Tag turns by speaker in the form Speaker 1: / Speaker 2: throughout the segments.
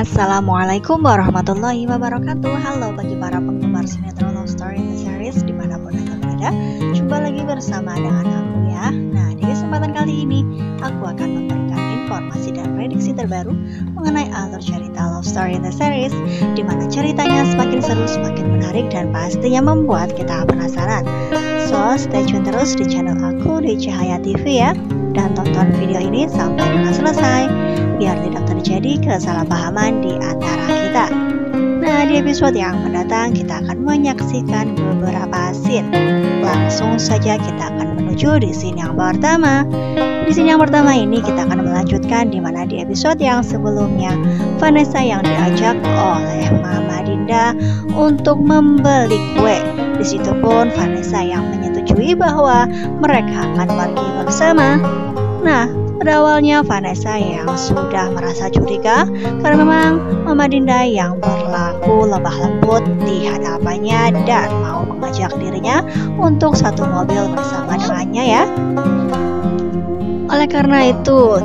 Speaker 1: Assalamualaikum warahmatullahi wabarakatuh. Halo bagi para penggemar sinetron Love Story in the Series dimanapun Anda berada. Jumpa lagi bersama dengan aku ya. Nah, di kesempatan kali ini aku akan memberikan informasi dan prediksi terbaru mengenai alur cerita Love Story in the Series, dimana ceritanya semakin seru, semakin menarik, dan pastinya membuat kita penasaran. So, stay tune terus di channel aku di Cahaya TV ya, dan tonton video ini sampai dengan selesai biar tidak terjadi kesalahpahaman di antara kita. Nah, di episode yang mendatang kita akan menyaksikan beberapa scene. Langsung saja kita akan menuju di scene yang pertama. Di scene yang pertama ini kita akan melanjutkan di mana di episode yang sebelumnya Vanessa yang diajak oleh Mama Dinda untuk membeli kue. Di situ pun Vanessa yang menyetujui bahwa mereka akan pergi bersama. Nah, pada awalnya Vanessa yang sudah merasa curiga karena memang Mama Dinda yang berlaku lemah lembut di hadapannya dan mau mengajak dirinya untuk satu mobil bersama dengannya ya. Oleh karena itu,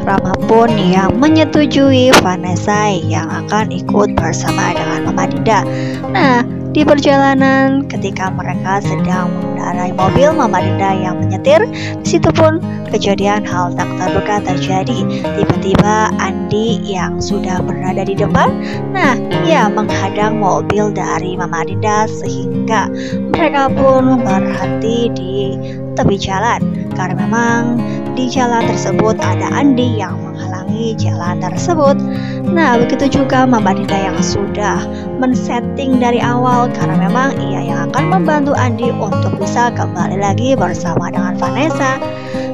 Speaker 1: Rama pun yang menyetujui Vanessa yang akan ikut bersama dengan Mama Dinda. Nah, di perjalanan ketika mereka sedang mengendarai mobil Mama Dinda yang menyetir, di situ pun kejadian hal tak terduga terjadi. Tiba-tiba Andi yang sudah berada di depan, nah ia menghadang mobil dari Mama Dinda sehingga mereka pun berhenti di tepi jalan karena memang di jalan tersebut ada Andi yang menghalangi jalan tersebut. Nah, begitu juga Mama Dinda yang sudah men-setting dari awal karena memang ia yang akan membantu Andi untuk bisa kembali lagi bersama dengan Vanessa.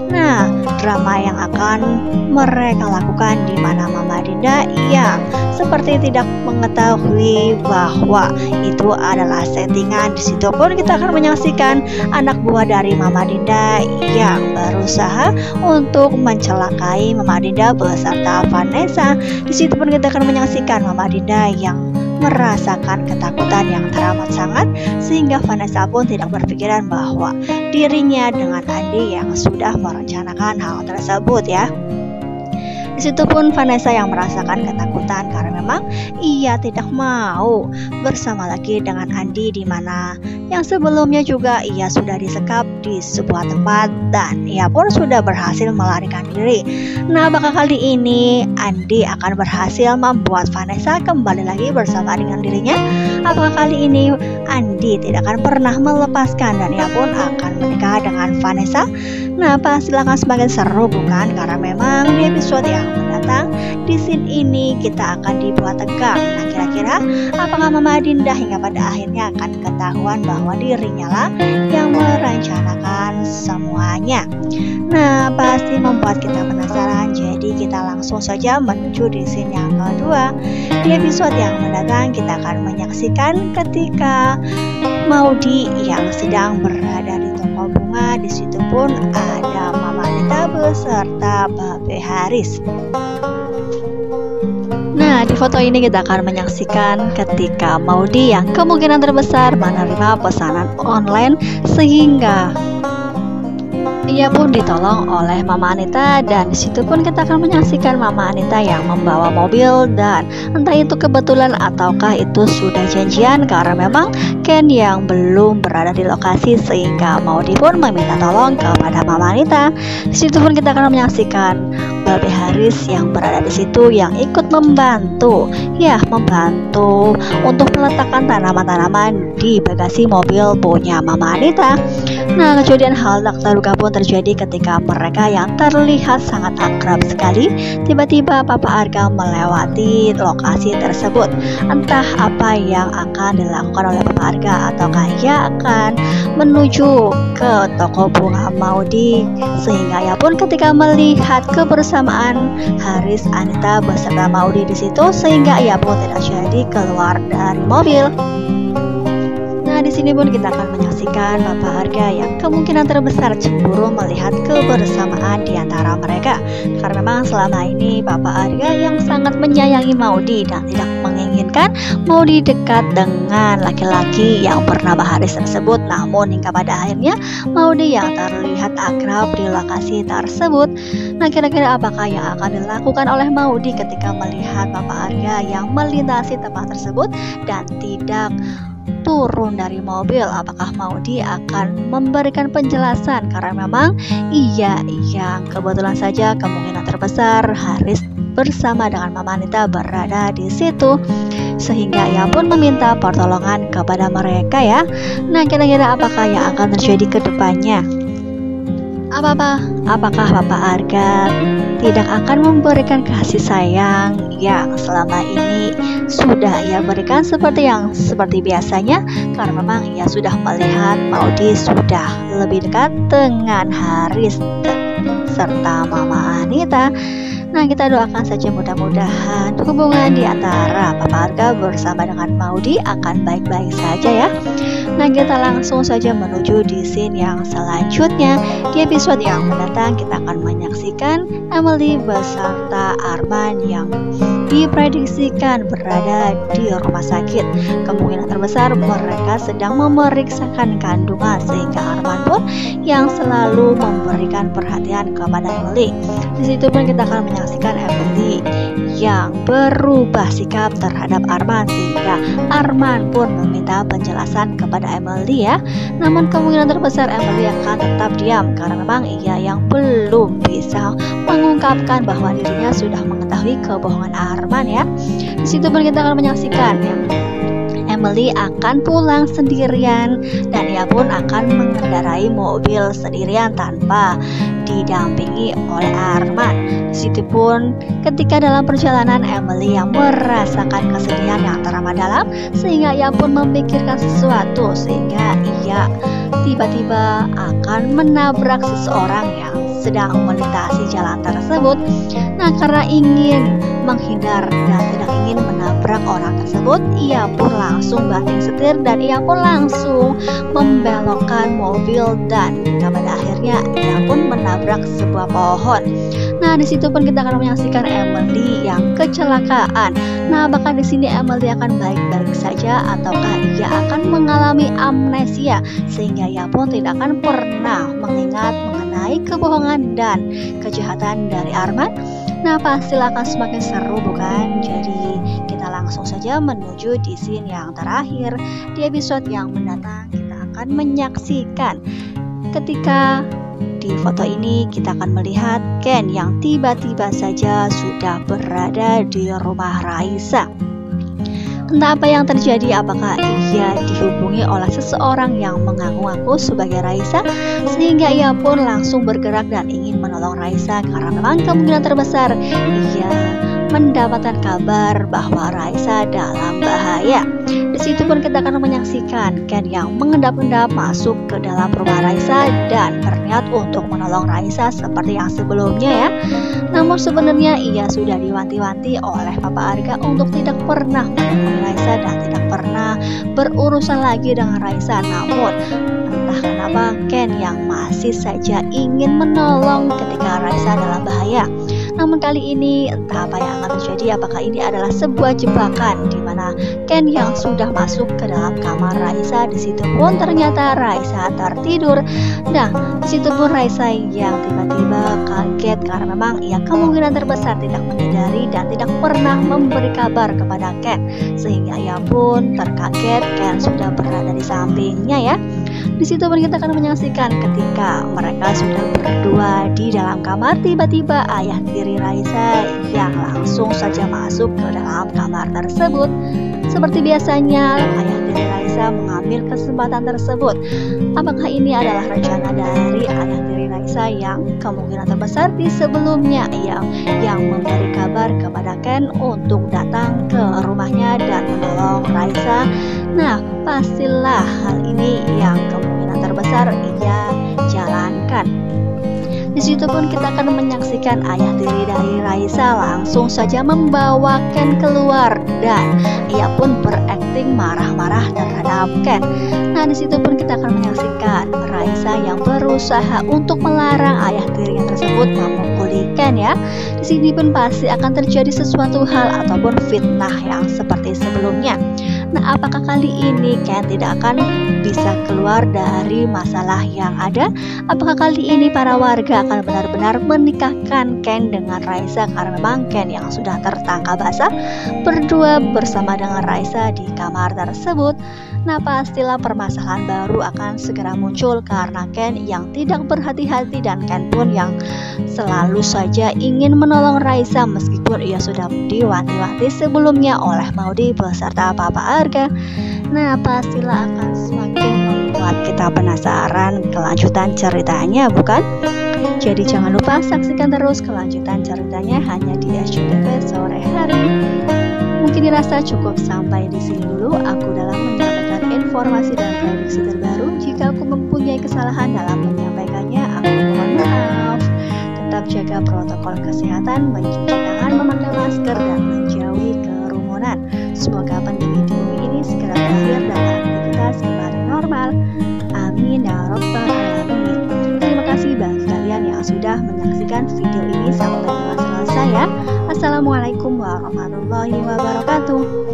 Speaker 1: Nah, drama yang akan mereka lakukan di mana Mama Dinda yang seperti tidak mengetahui bahwa itu adalah settingan. Di situ pun kita akan menyaksikan anak buah dari Mama Dinda yang berusaha untuk mencelakai Mama Dinda beserta Vanessa. Di situ pun kita akan menyaksikan Mama Dinda yang merasakan ketakutan yang teramat sangat sehingga Vanessa pun tidak berpikiran bahwa dirinya dengan Andi yang sudah merencanakan hal tersebut ya. Di situ pun Vanessa yang merasakan ketakutan karena memang ia tidak mau bersama lagi dengan Andi, di mana yang sebelumnya juga ia sudah disekap di sebuah tempat dan ia pun sudah berhasil melarikan diri. Nah, apakah kali ini Andi akan berhasil membuat Vanessa kembali lagi bersama dengan dirinya? Apakah kali ini Andi tidak akan pernah melepaskan dan ia pun akan menikah dengan Vanessa? Nah, pastilah akan semakin seru bukan? Karena memang di episode yang mendatang di scene ini kita akan dibuat tegang. Nah, kira-kira apakah Mama Dinda hingga pada akhirnya akan ketahuan bahwa dirinya lah yang merencanakan semuanya? Nah, pasti membuat kita penasaran. Jadi kita langsung saja menuju di scene yang kedua. Di episode yang mendatang kita akan menyaksikan ketika Maudi yang sedang berada di toko bunga. Di situ pun ada Mama Dinda beserta Babe Haris. Nah, di foto ini kita akan menyaksikan ketika Maudi yang kemungkinan terbesar menerima pesanan online sehingga ia pun ditolong oleh Mama Anita, dan disitu pun kita akan menyaksikan Mama Anita yang membawa mobil, dan entah itu kebetulan ataukah itu sudah janjian karena memang Ken yang belum berada di lokasi sehingga Maudi pun meminta tolong kepada Mama Anita. Disitu pun kita akan menyaksikan Babe Haris yang berada di situ yang ikut membantu untuk meletakkan tanaman-tanaman di bagasi mobil punya Mama Anita. Nah, kejadian hal tak terduga pun terjadi ketika mereka yang terlihat sangat akrab sekali tiba-tiba Papa Arga melewati lokasi tersebut. Entah apa yang akan dilakukan oleh Papa Arga, ataukah ia akan menuju ke toko bunga Maudi sehingga ia pun ketika melihat kebersamaan Haris, Anita beserta Maudi di situ sehingga ia pun tidak jadi keluar dari mobil. Nah, di sini pun kita akan menyaksikan Papa Arga yang kemungkinan terbesar cemburu melihat kebersamaan di antara mereka. Karena memang selama ini Papa Arga yang sangat menyayangi Maudi dan tidak menginginkan menyaksikan Maudy dekat dengan laki-laki yang bernama Haris tersebut. Namun hingga pada akhirnya Maudy yang terlihat akrab di lokasi tersebut. Nah, kira-kira apakah yang akan dilakukan oleh Maudy ketika melihat Papa Arga yang melintasi tempat tersebut dan tidak turun dari mobil? Apakah Maudy akan memberikan penjelasan? Karena memang yang kebetulan saja kemungkinan terbesar Haris bersama dengan Mama Anita berada di situ, sehingga ia pun meminta pertolongan kepada mereka ya. Nah, kira-kira apakah yang akan terjadi ke depannya? Apakah Papa Arga tidak akan memberikan kasih sayang yang selama ini sudah ia berikan seperti biasanya? Karena memang ia sudah melihat Maudy sudah lebih dekat dengan Haris serta Mama Anita. Nah, kita doakan saja mudah-mudahan hubungan di antara Papa Arga bersama dengan Maudy akan baik-baik saja ya. Nah, kita langsung saja menuju di scene yang selanjutnya. Di episode yang mendatang kita akan menyaksikan Emily beserta Arman yang diprediksikan berada di rumah sakit. Kemungkinan terbesar mereka sedang memeriksakan kandungan, sehingga Arman pun yang selalu memberikan perhatian kepada Emily. Di situ pun kita akan menyaksikan Emily yang berubah sikap terhadap Arman, sehingga Arman pun meminta penjelasan kepada Emily ya. Namun kemungkinan terbesar Emily akan tetap diam karena memang ia yang belum bisa mengungkapkan bahwa dirinya sudah mengetahui kebohongan Arman ya. Di situ pun kita akan menyaksikan ya, Emily akan pulang sendirian dan ia pun akan mengendarai mobil sendirian tanpa didampingi oleh Arman. Disitu pun ketika dalam perjalanan Emily yang merasakan kesedihan yang teramat dalam, sehingga ia pun memikirkan sesuatu, sehingga ia tiba-tiba akan menabrak seseorang yang sedang melintasi jalan tersebut. Nah, karena ingin menghindar dan tidak ingin menabrak orang tersebut, ia pun langsung banting setir dan ia pun langsung membelokkan mobil dan pada akhirnya ia pun menabrak sebuah pohon. Nah, di situ pun kita akan menyaksikan Emily yang kecelakaan. Nah, apakah di sini Emily akan baik-baik saja ataukah ia akan mengalami amnesia sehingga ia pun tidak akan pernah mengingat mengenai kebohongan dan kejahatan dari Arman? Nah, pastilah akan semakin seru bukan? Jadi kita langsung saja menuju di scene yang terakhir. Di episode yang mendatang kita akan menyaksikan ketika di foto ini kita akan melihat Ken yang tiba-tiba saja sudah berada di rumah Raisa. Entah apa yang terjadi, apakah ia dihubungi oleh seseorang yang mengaku-ngaku sebagai Raisa, sehingga ia pun langsung bergerak dan ingin menolong Raisa karena memang kemungkinan terbesar ia mendapatkan kabar bahwa Raisa dalam bahaya. Di situ pun kita akan menyaksikan Ken yang mengendap-endap masuk ke dalam rumah Raisa dan berniat untuk menolong Raisa seperti yang sebelumnya ya. Namun sebenarnya ia sudah diwanti-wanti oleh Papa Arga untuk tidak pernah menemui Raisa dan tidak pernah berurusan lagi dengan Raisa. Namun entah kenapa Ken yang masih saja ingin menolong ketika Raisa dalam bahaya. Namun kali ini entah apa yang akan terjadi, apakah ini adalah sebuah jebakan di mana Ken yang sudah masuk ke dalam kamar Raisa. Di situ pun ternyata Raisa tertidur. Nah, di situ pun Raisa yang tiba-tiba kaget karena memang ia kemungkinan terbesar tidak menyadari dan tidak pernah memberi kabar kepada Ken, sehingga ia pun terkaget Ken sudah berada di sampingnya ya. Di situ pun kita akan menyaksikan ketika mereka sudah berdua di dalam kamar, tiba-tiba ayah tiri Raisa yang langsung saja masuk ke dalam kamar tersebut. Seperti biasanya, ayah tiri Raisa mengambil kesempatan tersebut. Apakah ini adalah rencana dari ayah tiri Raisa yang kemungkinan terbesar di sebelumnya yang memberi kabar kepada Ken untuk datang ke rumahnya dan menolong Raisa? Nah, pastilah hal ini yang kemungkinan terbesar ia jalankan. Di situ pun kita akan menyaksikan ayah tiri dari Raisa langsung saja membawa Ken keluar dan ia pun berakting marah-marah terhadap Ken. Nah, di situ pun kita akan menyaksikan Raisa yang berusaha untuk melarang ayah tirinya tersebut memukuli si Ken ya. Di sini pun pasti akan terjadi sesuatu hal ataupun fitnah yang seperti sebelumnya. Nah, apakah kali ini Ken tidak akan bisa keluar dari masalah yang ada? Apakah kali ini para warga akan benar-benar menikahkan Ken dengan Raisa karena memang Ken yang sudah tertangkap basah berdua bersama dengan Raisa di kamar tersebut? Nah, pastilah permasalahan baru akan segera muncul karena Ken yang tidak berhati-hati dan Ken pun yang selalu saja ingin menolong Raisa meskipun ia sudah diwanti-wanti sebelumnya oleh Maudy beserta Papa Arga. Nah, pastilah akan semakin membuat kita penasaran kelanjutan ceritanya, bukan? Jadi jangan lupa saksikan terus kelanjutan ceritanya hanya di SCTV sore hari. Mungkin dirasa cukup sampai di sini dulu aku dalam menyampaikan informasi dan prediksi terbaru. Jika aku mempunyai kesalahan dalam menyampaikannya, aku mohon maaf. Tetap jaga protokol kesehatan, mencuci tangan, memakai masker, dan menjauhi kerumunan. Semoga pandemi di bumi ini segera berakhir dan aktivitas kembali normal. Amin ya robbal alamin. Terima kasih bagi kalian yang sudah menyaksikan video ini sampai selesai ya. Assalamualaikum warahmatullahi wabarakatuh.